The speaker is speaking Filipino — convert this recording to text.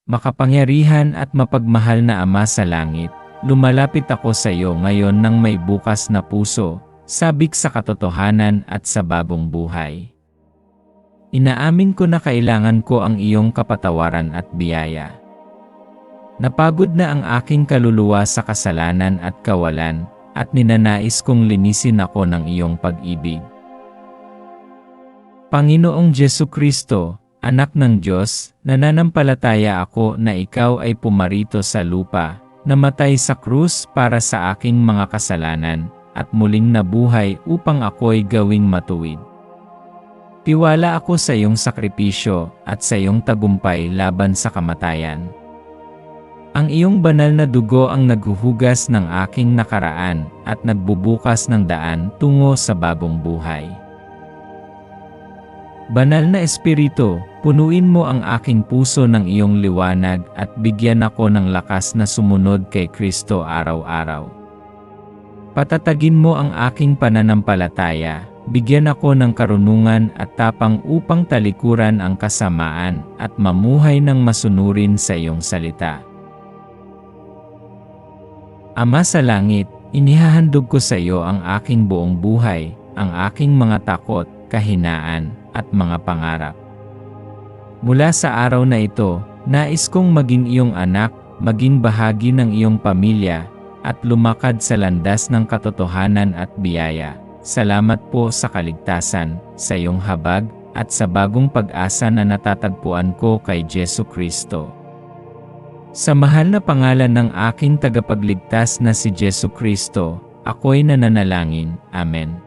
Makapangyarihan at mapagmahal na Ama sa langit, lumalapit ako sa iyo ngayon ng may bukas na puso, sabik sa katotohanan at sa bagong buhay. Inaamin ko na kailangan ko ang iyong kapatawaran at biyaya. Napagod na ang aking kaluluwa sa kasalanan at kawalan, at ninanais kong linisin ako ng iyong pag-ibig. Panginoong Jesucristo, Anak ng Diyos, nananampalataya ako na ikaw ay pumarito sa lupa, namatay sa krus para sa aking mga kasalanan, at muling nabuhay upang ako'y gawing matuwid. Tiwala ako sa iyong sakripisyo at sa iyong tagumpay laban sa kamatayan. Ang iyong banal na dugo ang naghuhugas ng aking nakaraan at nagbubukas ng daan tungo sa bagong buhay. Banal na Espiritu, punuin mo ang aking puso ng iyong liwanag at bigyan ako ng lakas na sumunod kay Kristo araw-araw. Patatagin mo ang aking pananampalataya, bigyan ako ng karunungan at tapang upang talikuran ang kasamaan at mamuhay ng masunurin sa iyong salita. Ama sa langit, inihahandog ko sa iyo ang aking buong buhay, ang aking mga takot, kahinaan, at mga pangarap. Mula sa araw na ito, nais kong maging iyong anak, maging bahagi ng iyong pamilya, at lumakad sa landas ng katotohanan at biyaya. Salamat po sa kaligtasan, sa iyong habag, at sa bagong pag-asa na natatagpuan ko kay Jesucristo. Sa mahal na pangalan ng aking tagapagligtas na si Jesucristo, ako'y nananalangin. Amen.